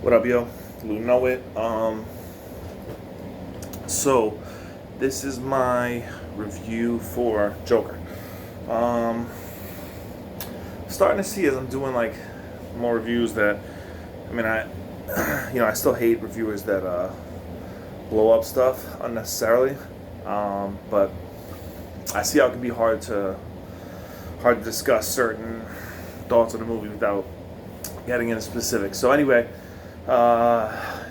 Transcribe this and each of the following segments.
What up, yo? You know it. So this is my review for Joker. Um, Starting to see as I'm doing like more reviews that, I still hate reviewers that blow up stuff unnecessarily. But I see how it can be hard to discuss certain thoughts of the movie without getting into specifics. So anyway.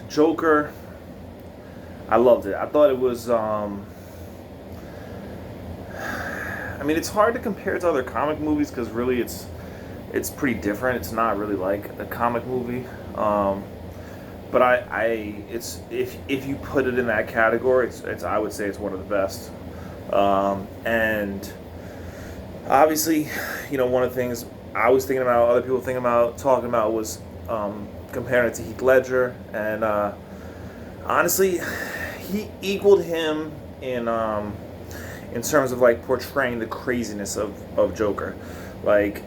Joker, I loved it. I thought it was, it's hard to compare it to other comic movies because really it's pretty different. It's not really like a comic movie. But it's if you put it in that category, it's I would say it's one of the best. And obviously, one of the things I was thinking about, other people thinking about, talking about was comparing it to Heath Ledger, and honestly, he equaled him in terms of like portraying the craziness of Joker. Like,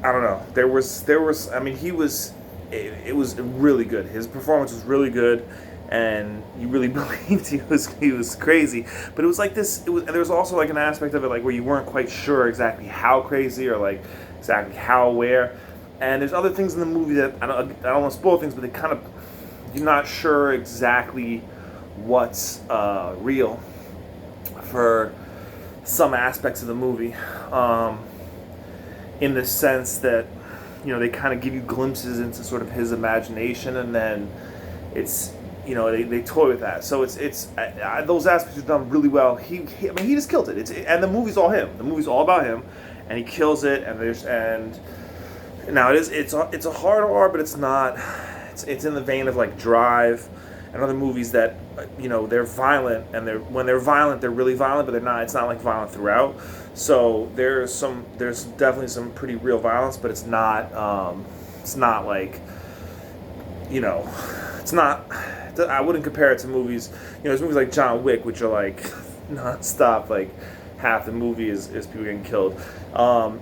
I don't know, there was it was really good. His performance was really good, and you really believed he was crazy. But it was like this. There was also like an aspect of it like where you weren't quite sure exactly how crazy or like exactly how aware. And there's other things in the movie that I don't want to spoil things, but they kind of, you're not sure exactly what's real for some aspects of the movie, in the sense that they kind of give you glimpses into sort of his imagination, and then it's they toy with that. So it's those aspects are done really well. He just killed it. And the movie's all him. The movie's all about him, and he kills it. And now it's a hard R, but it's not. It's in the vein of like Drive and other movies that they're violent, and when they're violent they're really violent, but they're not. It's not like violent throughout. So there's definitely some pretty real violence, but it's not like it's not. I wouldn't compare it to movies. There's movies like John Wick, which are like nonstop, like half the movie is people getting killed.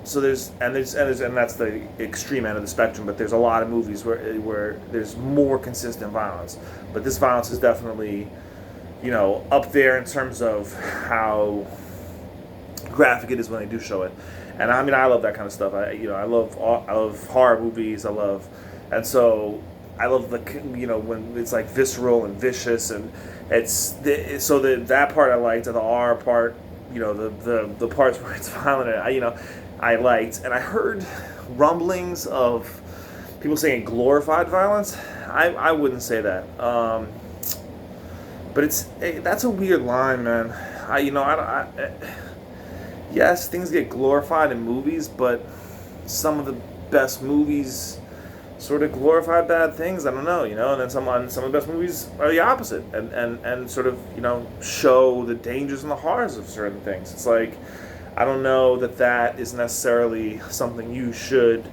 So there's and that's the extreme end of the spectrum. But there's a lot of movies where there's more consistent violence. But this violence is definitely, up there in terms of how graphic it is when they do show it. And I love that kind of stuff. I love horror movies. And so I love when it's like visceral and vicious, and that part I liked, and the R part. The parts where it's violent, I liked. And I heard rumblings of people saying glorified violence. I wouldn't say that. But that's a weird line, man. Yes, things get glorified in movies, but some of the best movies sort of glorify bad things. I don't know, and then some of the best movies are the opposite, and sort of show the dangers and the horrors of certain things. It's like, I don't know that is necessarily something you should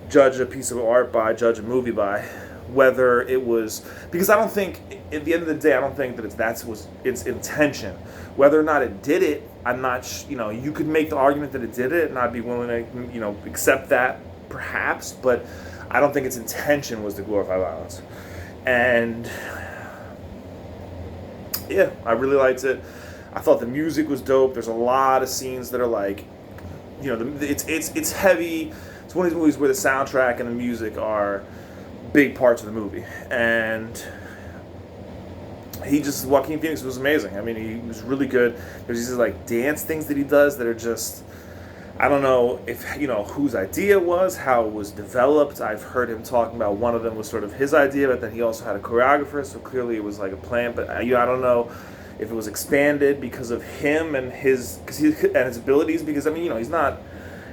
judge a piece of art by, judge a movie by, whether it was, because I don't think at the end of the day I don't think that was its intention. Whether or not it did it, I'm not. You could make the argument that it did it, and I'd be willing to accept that perhaps, but I don't think its intention was to glorify violence. And yeah, I really liked it. I thought the music was dope. There's a lot of scenes that are like, it's heavy. It's one of these movies where the soundtrack and the music are big parts of the movie. And Joaquin Phoenix was amazing. He was really good. There's these like dance things that he does that are just, I don't know if whose idea it was, how it was developed. I've heard him talking about one of them was sort of his idea, but then he also had a choreographer, so clearly it was like a plan. But I don't know if it was expanded because of him and his abilities. Because he's not,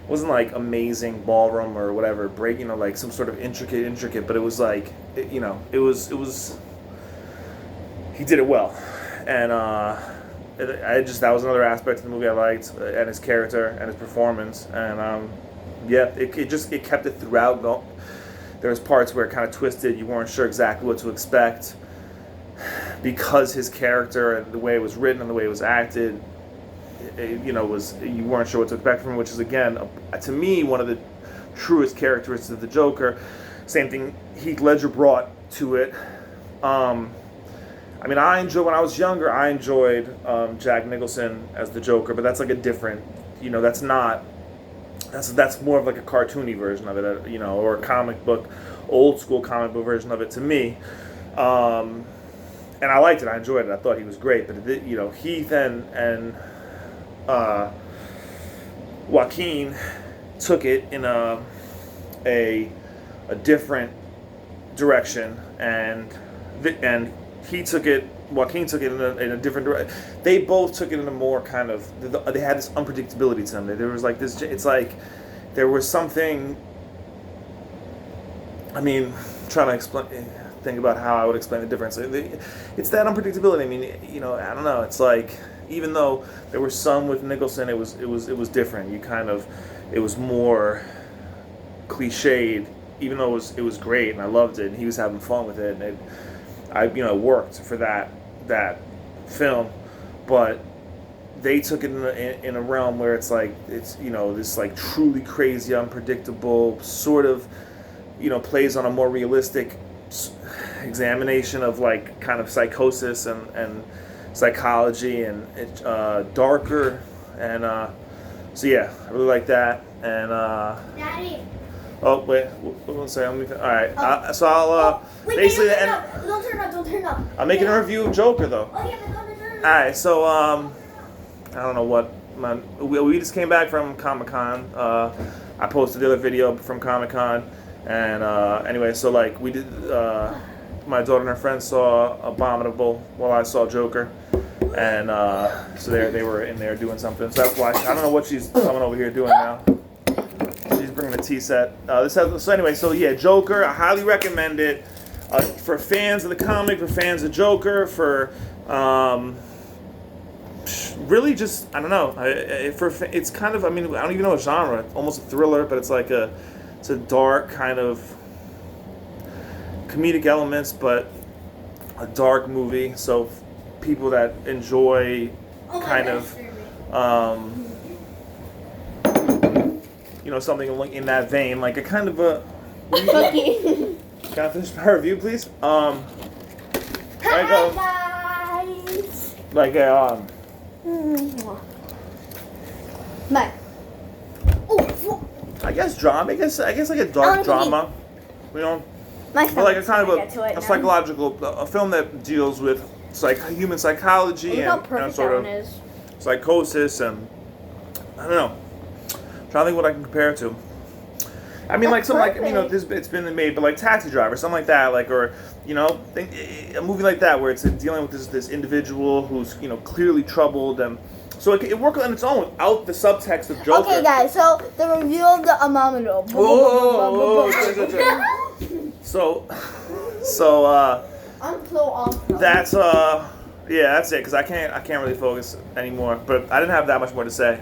wasn't like amazing ballroom or whatever like some sort of intricate. But it was like it was he did it well, and that was another aspect of the movie I liked, and his character and his performance, and it kept it throughout. There was parts where it kind of twisted. You weren't sure exactly what to expect because his character and the way it was written and the way it was acted, you weren't sure what to expect from him, which is again to me one of the truest characteristics of the Joker. Same thing Heath Ledger brought to it. I mean, when I was younger, I enjoyed Jack Nicholson as the Joker, but that's like a different, that's not, that's more of like a cartoony version of it, or a comic book, old school comic book version of it to me. And I liked it. I enjoyed it. I thought he was great. But Heath and Joaquin took it in a different direction, and Joaquin took it in a different direction. They both took it in a more kind of, they had this unpredictability to them. There was like this, it's like there was something, I mean, trying to think about how I would explain the difference. It's that unpredictability. I mean, I don't know. It's like, even though there were some with Nicholson, it was different. It was more cliched, even though it was great and I loved it and he was having fun with it, and it worked for that film. But they took it in a realm where it's like, it's this like truly crazy, unpredictable sort of, plays on a more realistic examination of like kind of psychosis and psychology, and it's darker, and so yeah, I really like that. And Daddy. Oh wait, what was I saying? All right, so I'll Wait, basically don't turn up. I'm making a review of Joker though. Oh yeah, but don't turn up. All right, so I don't know what we just came back from Comic-Con. I posted the other video from Comic-Con, and anyway, so like we did. My daughter and her friends saw Abominable while I saw Joker, and so they were in there doing something. So that's why I don't know what she's coming over here doing now. She's bringing a tea set. So yeah, Joker. I highly recommend it for fans of the comic, for fans of Joker, for really just, I don't know. It's kind of, I mean, I don't even know a genre. It's almost a thriller, but it's like it's a dark kind of comedic elements, but a dark movie. So people that enjoy kind of something in that vein, like a kind of a Cookie. Can I finish my review, please? Hi guys. Like a Bye. I guess drama. I guess like a dark drama. But like a kind of a psychological, a film that deals with human psychology and sort of psychosis, and I don't know. I'm trying to think what I can compare it to. I mean, like something like it's been made, but like Taxi Driver, something like that, like, or a movie like that where it's dealing with this individual who's clearly troubled, and so it worked on its own without the subtext of Joker. Okay, guys, so the review of the Abominable. So I'm so off. that's yeah, that's it, because I can't really focus anymore. But I didn't have that much more to say.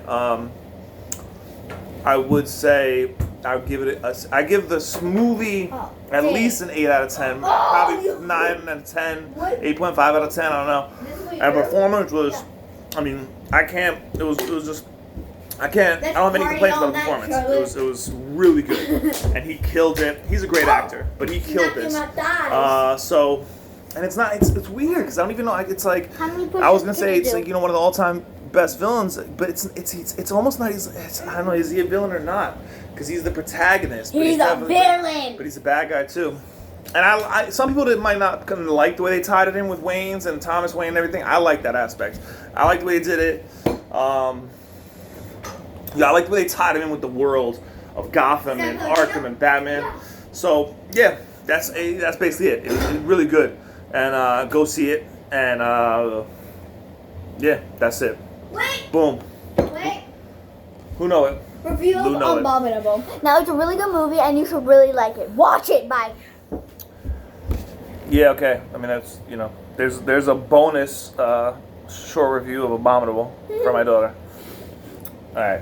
I would say I give this movie at least an 8 out of 10, probably 9 out of 10, 8.5 out of 10. I don't know. And performance was, I mean, I don't have any complaints about the performance. It was really good, and he killed it. He's a great actor, but he killed this. And it's weird because I don't even know. It's like, I was gonna say it's like one of the all-time best villains, but it's almost not. I don't know. Is he a villain or not? Because he's the protagonist. He's a villain. But he's a bad guy too. And some people that might not kind of like the way they tied it in with Wayne's and Thomas Wayne and everything. I like that aspect. I like the way they did it. I like the way they tied it in with the world of Gotham and Arkham and Batman. So yeah, that's basically it. It was really good. And go see it. And yeah, that's it. Wait. Boom. Wait. Who know it? Review of Abominable. Now, it's a really good movie, and you should really like it. Watch it. Bye. Yeah, okay. I mean, that's, there's a bonus short review of Abominable for my daughter. All right.